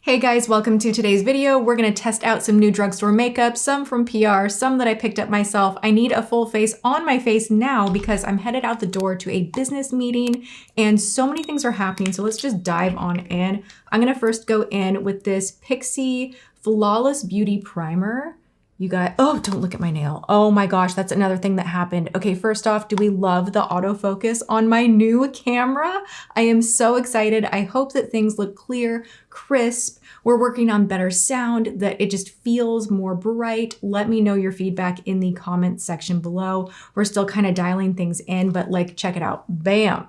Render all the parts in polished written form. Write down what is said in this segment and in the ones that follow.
Hey guys, welcome to today's video. We're gonna test out some new drugstore makeup, some from PR, some that I picked up myself. I need a full face on my face now because I'm headed out the door to a business meeting and so many things are happening. So let's just dive on in. I'm gonna first go in with this Pixi Flawless Beauty Primer. You got, oh, don't look at my nail. Oh my gosh, that's another thing that happened. Okay, first off, do we love the autofocus on my new camera? I am so excited. I hope that things look clear, crisp. We're working on better sound, that it just feels more bright. Let me know your feedback in the comments section below. We're still kind of dialing things in, but like, check it out. Bam.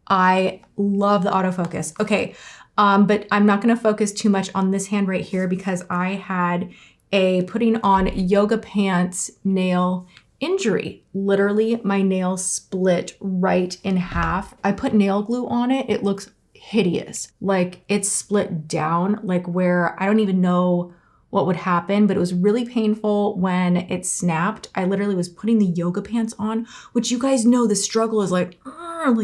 I love the autofocus. Okay, but I'm not gonna focus too much on this hand right here because I had a putting on yoga pants nail injury. Literally, my nail split right in half. I put nail glue on it. It looks hideous. Like it's split down, like where I don't even know what would happen, but it was really painful when it snapped. I literally was putting the yoga pants on, which you guys know the struggle is like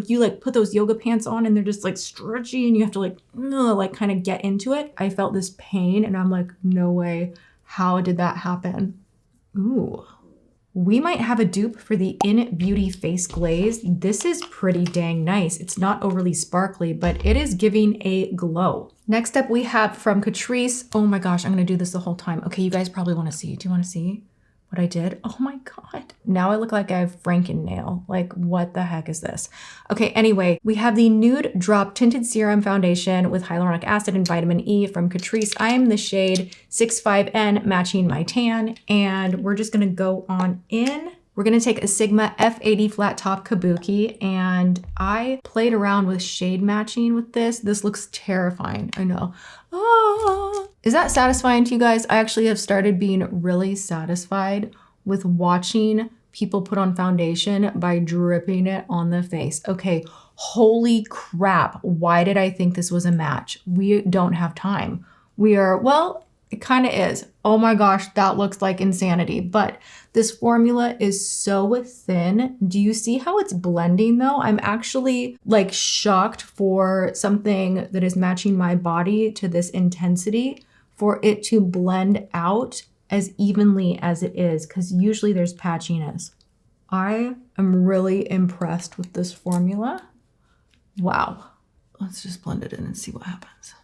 you like put those yoga pants on and they're just like stretchy and you have to like kind of get into it. I felt this pain and I'm like, no way. How did that happen? Ooh, we might have a dupe for the In Beauty Face Glaze. This is pretty dang nice. It's not overly sparkly, but it is giving a glow. Next up we have from Catrice. Oh my gosh, I'm gonna do this the whole time. Okay, you guys probably wanna see. Do you wanna see what I did? Oh my God. Now I look like I have Franken nail. Like what the heck is this? Okay, anyway, we have the Nude Drop Tinted Serum Foundation with hyaluronic acid and vitamin E from Catrice. I am the shade 65N, matching my tan, and we're just gonna go on in. We're gonna take a Sigma F80 flat top kabuki, and I played around with shade matching with this. This looks terrifying, I know. Ah. Is that satisfying to you guys? I actually have started being really satisfied with watching people put on foundation by dripping it on the face. Okay, holy crap. Why did I think this was a match? We don't have time. We are, well, it kind of is. Oh my gosh, that looks like insanity. But this formula is so thin. Do you see how it's blending though? I'm actually like shocked for something that is matching my body to this intensity for it to blend out as evenly as it is, because usually there's patchiness. I am really impressed with this formula. Wow. Let's just blend it in and see what happens.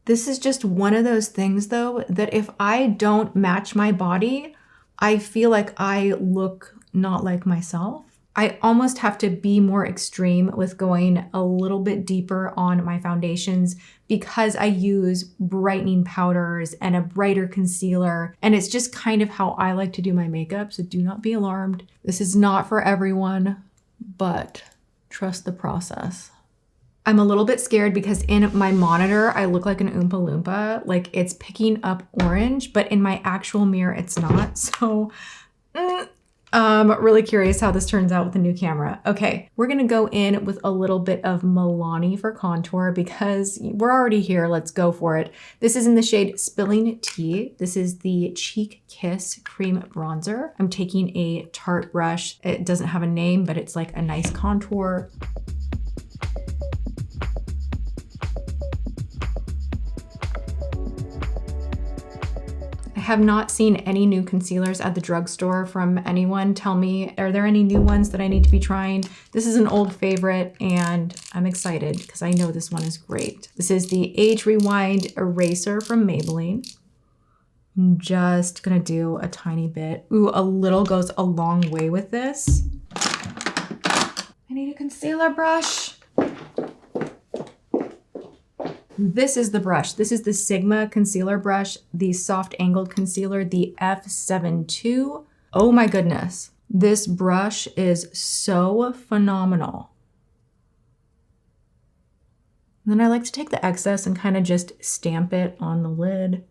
This is just one of those things though, that if I don't match my body, I feel like I look not like myself. I almost have to be more extreme with going a little bit deeper on my foundations because I use brightening powders and a brighter concealer. And it's just kind of how I like to do my makeup. So do not be alarmed. This is not for everyone, but trust the process. I'm a little bit scared because in my monitor, I look like an Oompa Loompa. Like it's picking up orange, but in my actual mirror, it's not. So really curious how this turns out with the new camera. Okay, we're gonna go in with a little bit of Milani for contour because we're already here. Let's go for it. This is in the shade Spilling Tea. This is the Cheek Kiss Cream Bronzer. I'm taking a Tarte brush. It doesn't have a name, but it's like a nice contour. I have not seen any new concealers at the drugstore from anyone. Tell me, are there any new ones that I need to be trying? This is an old favorite and I'm excited because I know this one is great. This is the Age Rewind Eraser from Maybelline. I'm just gonna do a tiny bit. Ooh, a little goes a long way with this. I need a concealer brush. This is the brush. This is the Sigma concealer brush, the soft angled concealer, the F72. Oh my goodness. This brush is so phenomenal. And then I like to take the excess and kind of just stamp it on the lid. A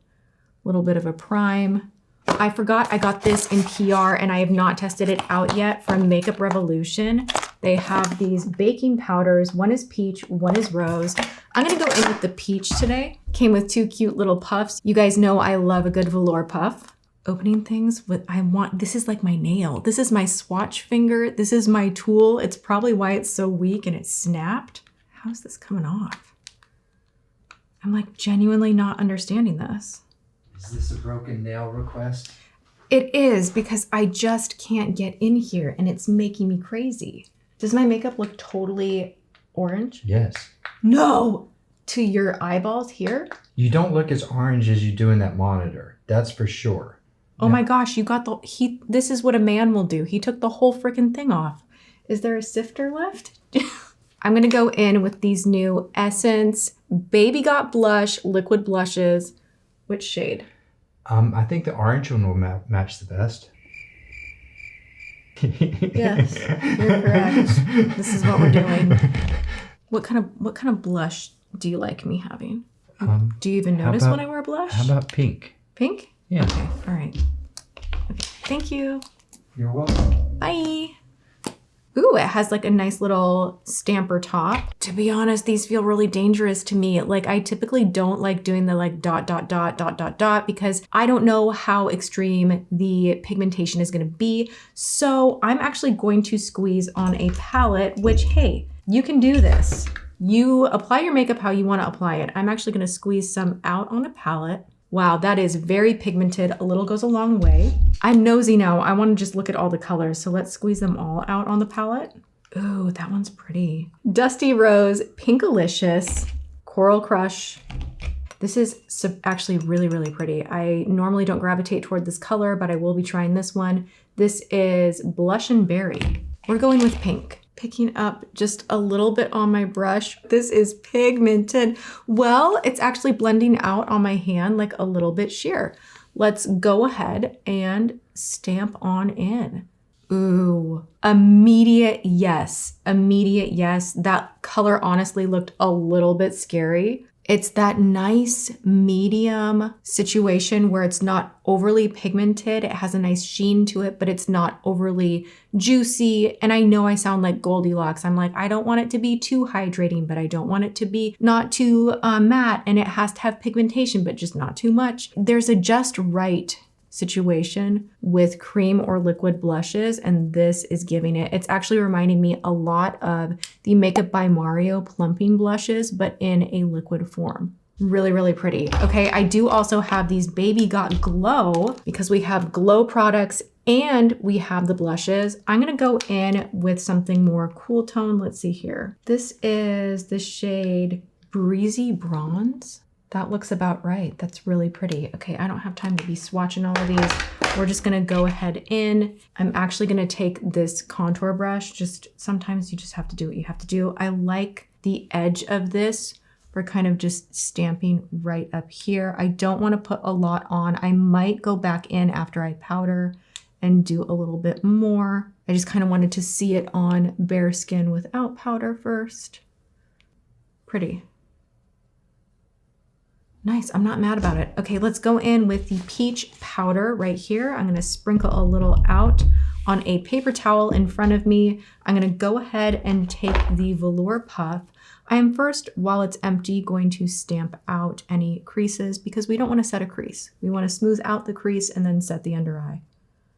little bit of a prime. I forgot I got this in PR and I have not tested it out yet from Makeup Revolution. They have these baking powders. One is peach, one is rose. I'm gonna go in with the peach today. Came with two cute little puffs. You guys know I love a good velour puff. Opening things with, this is like my nail. This is my swatch finger. This is my tool. It's probably why it's so weak and it snapped. How's this coming off? I'm like genuinely not understanding this. Is this a broken nail request? It is, because I just can't get in here and it's making me crazy. Does my makeup look totally orange? Yes. No! To your eyeballs here? You don't look as orange as you do in that monitor. That's for sure. Oh my gosh, you got this is what a man will do. He took the whole freaking thing off. Is there a sifter left? I'm gonna go in with these new Essence Baby Got Blush liquid blushes. Which shade? I think the orange one will match the best. Yes, you're correct. This is what we're doing. What kind of blush do you like me having? Do you even notice when I wear blush? How about pink? Pink? Yeah. Okay, all right. Okay, thank you. You're welcome. Bye. Ooh, it has like a nice little stamper top. To be honest, these feel really dangerous to me. Like I typically don't like doing the like dot, dot, dot, dot, dot, dot, because I don't know how extreme the pigmentation is gonna be. So I'm actually going to squeeze on a palette, which, hey, you can do this. You apply your makeup how you wanna apply it. I'm actually gonna squeeze some out on a palette. Wow, that is very pigmented. A little goes a long way. I'm nosy now. I want to just look at all the colors. So let's squeeze them all out on the palette. Ooh, that one's pretty. Dusty Rose, Pinklalicious, Coral Crush. This is actually really, really pretty. I normally don't gravitate toward this color, but I will be trying this one. This is Blush and Berry. We're going with pink. Picking up just a little bit on my brush. This is pigmented. Well, it's actually blending out on my hand like a little bit sheer. Let's go ahead and stamp on in. Ooh, immediate yes. Immediate yes. That color honestly looked a little bit scary. It's that nice medium situation where it's not overly pigmented. It has a nice sheen to it, but it's not overly juicy. And I know I sound like Goldilocks. I'm like, I don't want it to be too hydrating, but I don't want it to be not too matte. And it has to have pigmentation, but just not too much. There's a just right situation with cream or liquid blushes, and this is giving it. It's actually reminding me a lot of the Makeup by Mario plumping blushes, but in a liquid form. Really, really pretty. Okay, I do also have these Baby Got Glow because we have glow products and we have the blushes. I'm gonna go in with something more cool tone. Let's see here. This is the shade Breezy Bronze. That looks about right. That's really pretty. Okay, I don't have time to be swatching all of these. We're just gonna go ahead in. I'm actually gonna take this contour brush. Just sometimes you just have to do what you have to do. I like the edge of this. We're kind of just stamping right up here. I don't wanna put a lot on. I might go back in after I powder and do a little bit more. I just kind of wanted to see it on bare skin without powder first. Pretty. Nice, I'm not mad about it. Okay, let's go in with the peach powder right here. I'm gonna sprinkle a little out on a paper towel in front of me. I'm gonna go ahead and take the velour puff. I am first, while it's empty, going to stamp out any creases because we don't wanna set a crease. We wanna smooth out the crease and then set the under eye.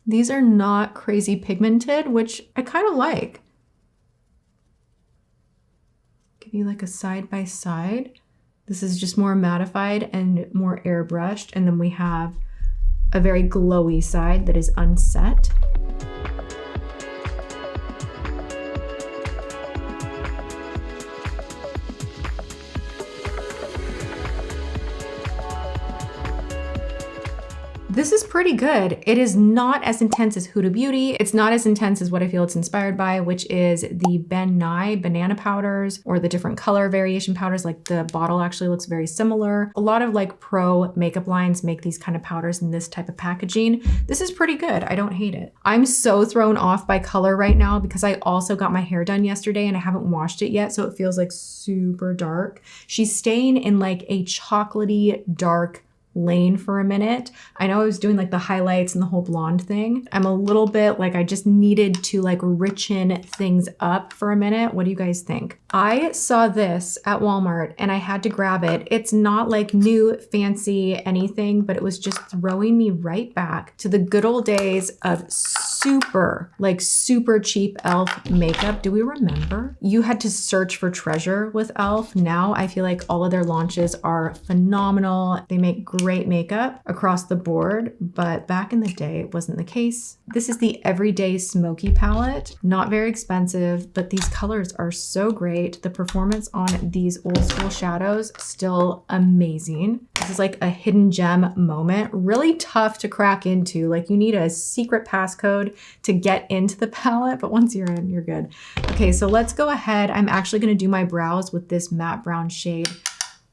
These are not crazy pigmented, which I kind of like. Give you like a side by side. This is just more mattified and more airbrushed. And then we have a very glowy side that is unset. This is pretty good. It is not as intense as Huda Beauty. It's not as intense as what I feel it's inspired by, which is the Ben Nye banana powders or the different color variation powders. Like the bottle actually looks very similar. A lot of like pro makeup lines make these kind of powders in this type of packaging. This is pretty good. I don't hate it. I'm so thrown off by color right now because I also got my hair done yesterday and I haven't washed it yet. So it feels like super dark. She's staying in like a chocolatey dark lane for a minute. I know I was doing like the highlights and the whole blonde thing. I'm a little bit like, I just needed to like richen things up for a minute. What do you guys think? I saw this at Walmart and I had to grab it. It's not like new, fancy anything, but it was just throwing me right back to the good old days of super cheap e.l.f. makeup. Do we remember? You had to search for treasure with e.l.f. Now I feel like all of their launches are phenomenal. They make great makeup across the board, but back in the day, it wasn't the case. This is the Everyday Smoky palette. Not very expensive, but these colors are so great. The performance on these old school shadows, still amazing. This is like a hidden gem moment, really tough to crack into. Like you need a secret passcode to get into the palette, but once you're in, you're good. Okay, so let's go ahead. I'm actually gonna do my brows with this matte brown shade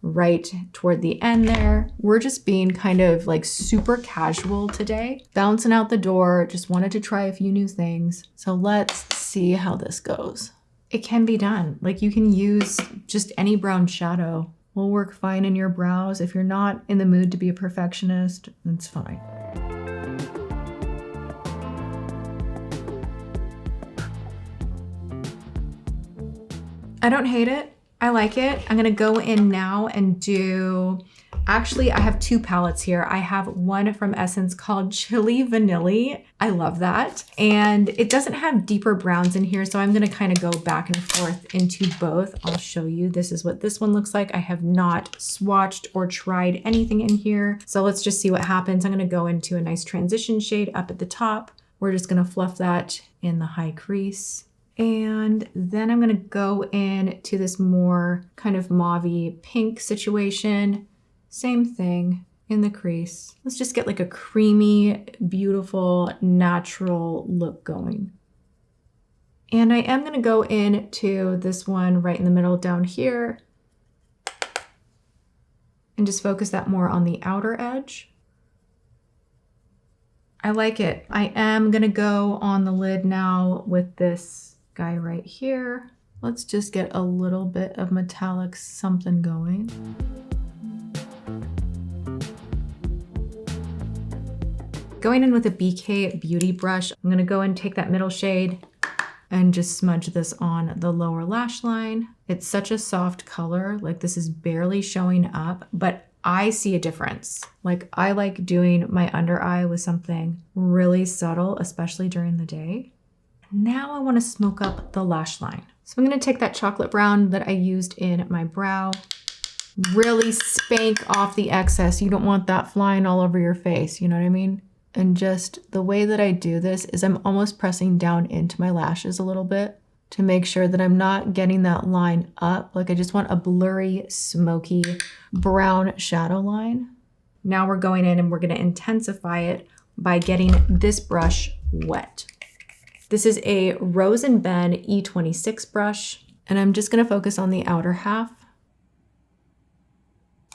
right toward the end there. We're just being kind of like super casual today. Bouncing out the door, just wanted to try a few new things. So let's see how this goes. It can be done. Like you can use just any brown shadow. Will work fine in your brows. If you're not in the mood to be a perfectionist, that's fine. I don't hate it. I like it. I'm gonna go in now and do, actually I have two palettes here. I have one from Essence called Chili Vanilly. I love that. And it doesn't have deeper browns in here, so I'm gonna kind of go back and forth into both. I'll show you. This is what this one looks like. I have not swatched or tried anything in here. So let's just see what happens. I'm gonna go into a nice transition shade up at the top. We're just gonna fluff that in the high crease. And then I'm gonna go in to this more kind of mauve-y pink situation. Same thing in the crease. Let's just get like a creamy, beautiful, natural look going. And I am gonna go into this one right in the middle down here and just focus that more on the outer edge. I like it. I am gonna go on the lid now with this guy right here. Let's just get a little bit of metallic something going. Going in with a BK Beauty brush, I'm gonna go and take that middle shade and just smudge this on the lower lash line. It's such a soft color, like this is barely showing up, but I see a difference. Like I like doing my under eye with something really subtle, especially during the day. Now I want to smoke up the lash line. So I'm going to take that chocolate brown that I used in my brow, really spank off the excess. You don't want that flying all over your face, you know what I mean? And just the way that I do this is I'm almost pressing down into my lashes a little bit to make sure that I'm not getting that line up. Like I just want a blurry, smoky brown shadow line. Now we're going in and we're going to intensify it by getting this brush wet. This is a Rose & Ben E26 brush, and I'm just gonna focus on the outer half.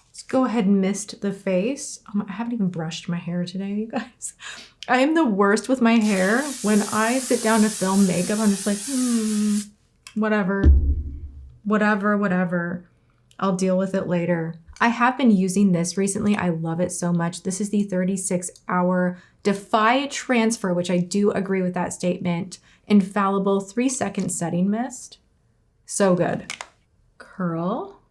Let's go ahead and mist the face. I haven't even brushed my hair today, you guys. I am the worst with my hair. When I sit down to film makeup, I'm just like, whatever. I'll deal with it later. I have been using this recently. I love it so much. This is the 36-hour Defy Transfer, which I do agree with that statement. Infallible 3-second setting mist. So good. Curl.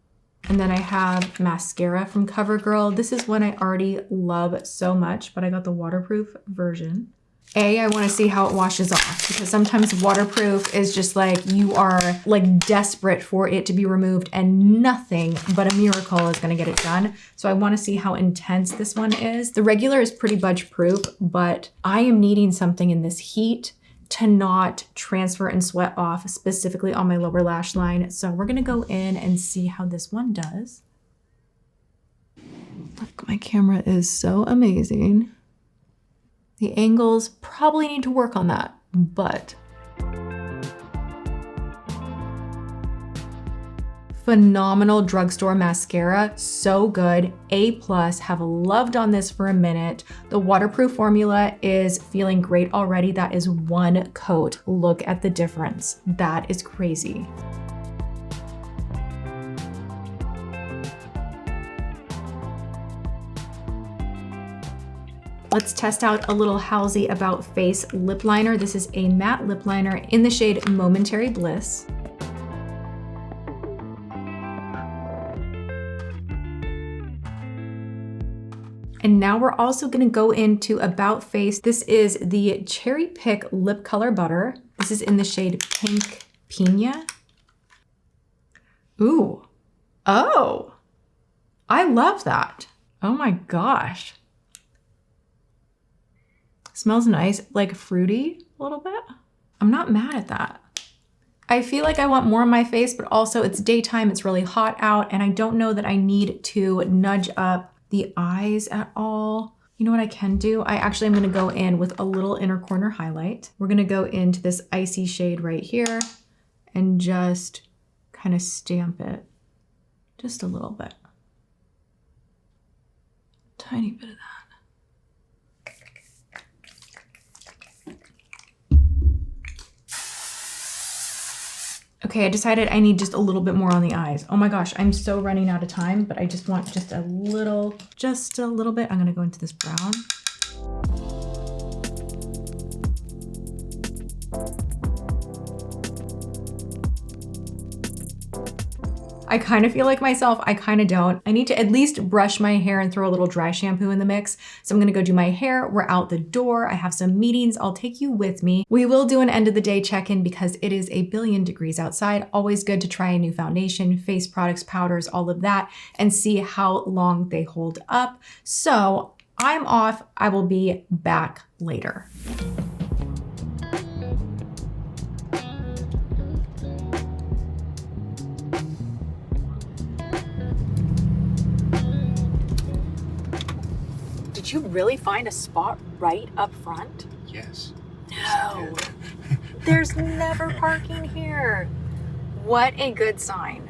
And then I have mascara from Covergirl. This is one I already love so much, but I got the waterproof version. I want to see how it washes off, because sometimes waterproof is just like you are like desperate for it to be removed and nothing but a miracle is going to get it done. So I want to see how intense this one is. The regular is pretty budge proof, but I am needing something in this heat to not transfer and sweat off, specifically on my lower lash line. So we're going to go in and see how this one does. Look, my camera is so amazing. The angles probably need to work on that, but phenomenal drugstore mascara, so good, A+, have loved on this for a minute. The waterproof formula is feeling great already. That is one coat. Look at the difference. That is crazy. Let's test out a little Halsey About Face lip liner. This is a matte lip liner in the shade Momentary Bliss. And now we're also gonna go into About Face. This is the Cherry Pick Lip Color Butter. This is in the shade Pink Piña. Ooh, oh, I love that. Oh my gosh. Smells nice, like fruity a little bit. I'm not mad at that. I feel like I want more on my face, but also it's daytime, it's really hot out, and I don't know that I need to nudge up the eyes at all. You know what I can do? I actually am gonna go in with a little inner corner highlight. We're gonna go into this icy shade right here and just kind of stamp it just a little bit. Tiny bit of that. Okay, I decided I need just a little bit more on the eyes. Oh my gosh, I'm so running out of time, but I just want just a little bit. I'm gonna go into this brown. I kind of feel like myself, I kind of don't. I need to at least brush my hair and throw a little dry shampoo in the mix. So I'm gonna go do my hair. We're out the door. I have some meetings. I'll take you with me. We will do an end of the day check-in because it is a billion degrees outside. Always good to try a new foundation, face products, powders, all of that, and see how long they hold up. So I'm off. I will be back later. Did you really find a spot right up front? Yes. No, there's never parking here. What a good sign.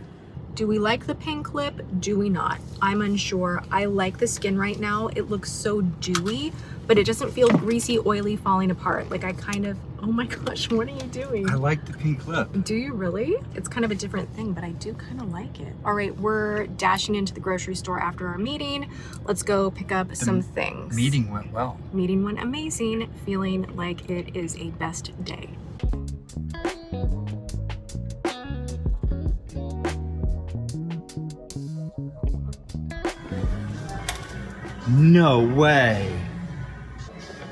Do we like the pink lip? Do we not? I'm unsure. I like the skin right now. It looks so dewy, but it doesn't feel greasy, oily, falling apart. Like I kind of, oh my gosh, what are you doing? I like the pink lip. Do you really? It's kind of a different thing, but I do kind of like it. All right, we're dashing into the grocery store after our meeting. Let's go pick up some things. Meeting went well. Meeting went amazing. Feeling like it is a best day. No way.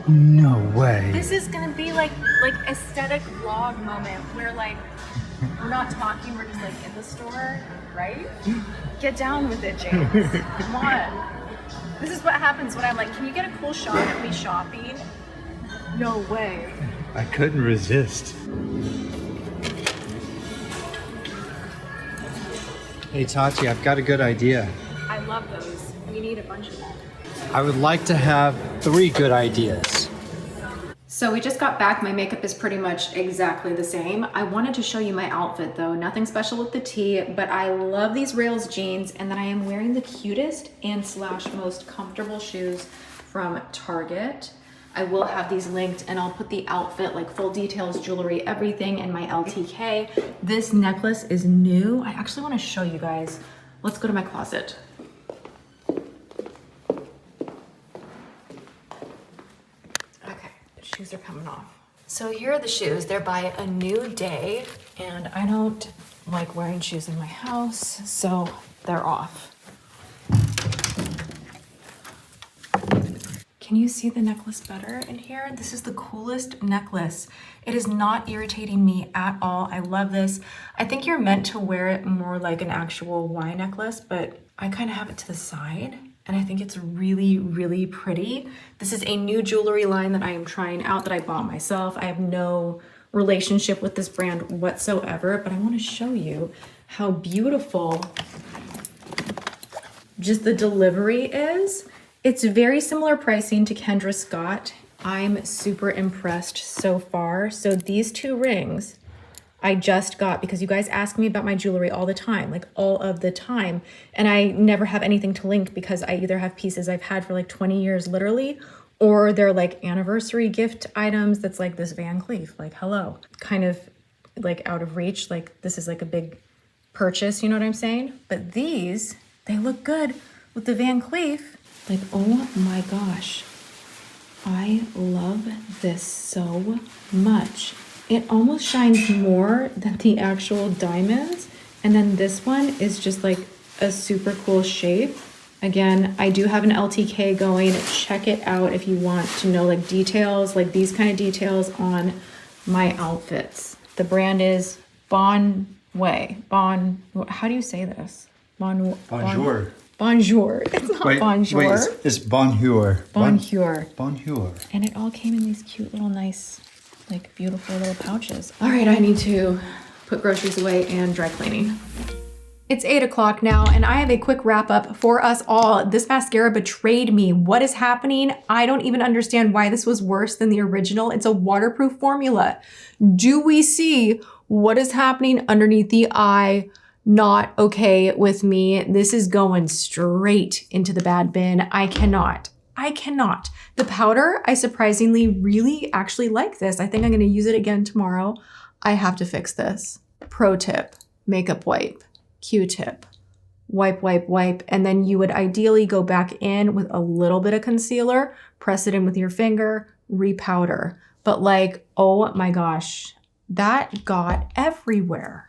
No way. This is gonna be like aesthetic vlog moment where like we're not talking, we're just like in the store, right? Get down with it, James. Come on. This is what happens when I'm like, can you get a cool shot of me shopping? No way. I couldn't resist. Hey Tati, I've got a good idea. I love those. We need a bunch of them. I would like to have 3 good ideas. So we just got back. My makeup is pretty much exactly the same. I wanted to show you my outfit though. Nothing special with the tee, but I love these Rails jeans, and then I am wearing the cutest and / most comfortable shoes from Target. I will have these linked, and I'll put the outfit, like full details, jewelry, everything in my LTK. This necklace is new. I actually want to show you guys. Let's go to my closet. Shoes are coming off. So here are the shoes. They're by A New Day, and I don't like wearing shoes in my house, so they're off. Can you see the necklace better in here? This is the coolest necklace. It is not irritating me at all. I love this. I think you're meant to wear it more like an actual Y necklace, but I kind of have it to the side. And I think it's really, really pretty. This is a new jewelry line that I am trying out that I bought myself. I have no relationship with this brand whatsoever, but I want to show you how beautiful just the delivery is. It's very similar pricing to Kendra Scott. I'm super impressed so far. So these 2 rings I just got because you guys ask me about my jewelry all the time, like all of the time. And I never have anything to link because I either have pieces I've had for like 20 years literally, or they're like anniversary gift items that's like this Van Cleef, like hello, kind of like out of reach. Like this is like a big purchase, you know what I'm saying? But these, they look good with the Van Cleef. Like, oh my gosh. I love this so much. It almost shines more than the actual diamonds. And then this one is just like a super cool shape. Again, I do have an LTK going. Check it out if you want to know like details, like these kind of details on my outfits. The brand is How do you say this? Bonjour. Bonjour. It's not bonjour. Wait, it's bonjour. Bonjour. Bonjour. And it all came in these cute little nice, like beautiful little pouches. All right, I need to put groceries away and dry cleaning. It's 8 o'clock now, and I have a quick wrap up for us all. This mascara betrayed me. What is happening? I don't even understand why this was worse than the original. It's a waterproof formula. Do we see what is happening underneath the eye? Not okay with me. This is going straight into the bad bin. I cannot. The powder, I surprisingly really actually like this. I think I'm gonna use it again tomorrow. I have to fix this. Pro tip, makeup wipe, Q-tip, wipe, and then you would ideally go back in with a little bit of concealer, press it in with your finger, repowder. But like, oh my gosh, that got everywhere.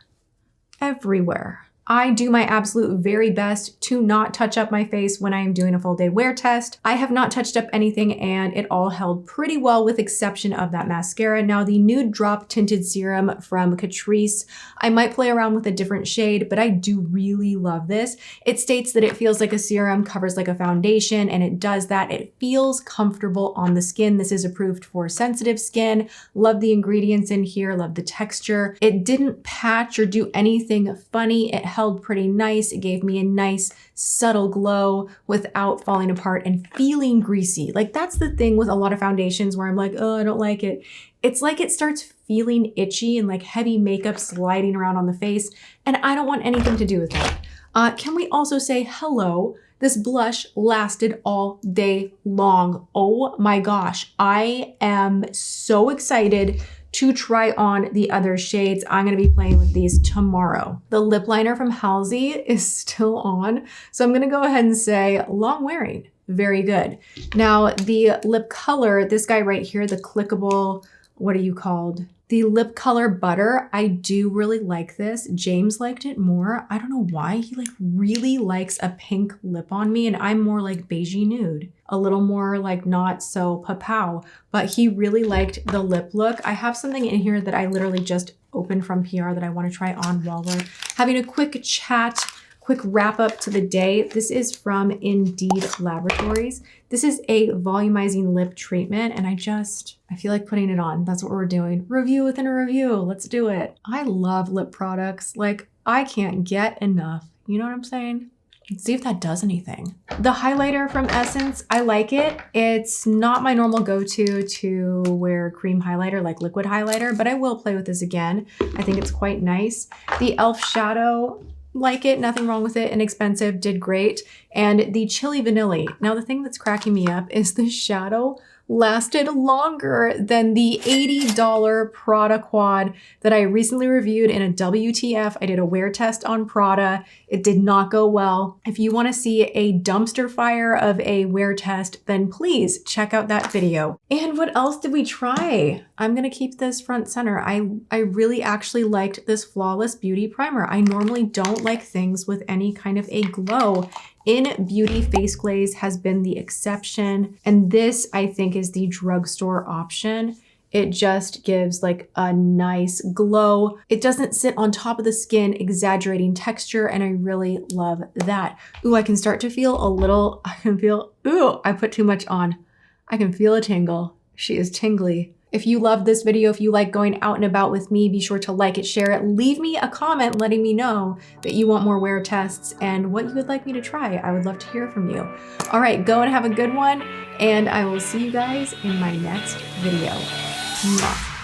I do my absolute very best to not touch up my face when I am doing a full day wear test. I have not touched up anything and it all held pretty well with exception of that mascara. Now the Nude Drop Tinted Serum from Catrice, I might play around with a different shade, but I do really love this. It states that it feels like a serum, covers like a foundation, and it does that. It feels comfortable on the skin. This is approved for sensitive skin. Love the ingredients in here, love the texture. It didn't patch or do anything funny. It held pretty nice. It gave me a nice subtle glow without falling apart and feeling greasy. Like that's the thing with a lot of foundations where I'm like, oh, I don't like it. It's like it starts feeling itchy and like heavy makeup sliding around on the face. And I don't want anything to do with that. Can we also say hello? This blush lasted all day long. Oh my gosh. I am so excited to try on the other shades. I'm gonna be playing with these tomorrow. The lip liner from Halsey is still on, so I'm gonna go ahead and say long wearing, very good. Now the lip color, this guy right here, the clickable, what are you called? The lip color butter, I do really like this. James liked it more. I don't know why. He like really likes a pink lip on me and I'm more like beigey nude. A little more like not so pa-pow, but he really liked the lip look. I have something in here that I literally just opened from PR that I want to try on while we're having a quick chat, quick wrap up to the day. This is from Indeed Laboratories. This is a volumizing lip treatment and I feel like putting it on. That's what we're doing. Review within a review. Let's do it. I love lip products. Like I can't get enough. You know what I'm saying? Let's see if that does anything. The highlighter from Essence, I like it. It's not my normal go-to to wear cream highlighter, like liquid highlighter, but I will play with this again. I think it's quite nice. The e.l.f. shadow, like it, nothing wrong with it, inexpensive, did great. And the Chili Vanilly. Now the thing that's cracking me up is the shadow lasted longer than the $80 Prada quad that I recently reviewed in a WTF. I did a wear test on Prada. It did not go well. If you want to see a dumpster fire of a wear test, then please check out that video. And what else did we try? I'm going to keep this front center. I really actually liked this Flawless Beauty Primer. I normally don't like things with any kind of a glow. In Beauty, Face Glaze has been the exception. And this, I think, is the drugstore option. It just gives like a nice glow. It doesn't sit on top of the skin, exaggerating texture, and I really love that. Ooh, I can start to feel a little, ooh, I put too much on. I can feel a tingle. She is tingly. If you love this video, if you like going out and about with me, be sure to like it, share it, leave me a comment letting me know that you want more wear tests and what you would like me to try. I would love to hear from you. All right, go and have a good one, and I will see you guys in my next video. Mwah.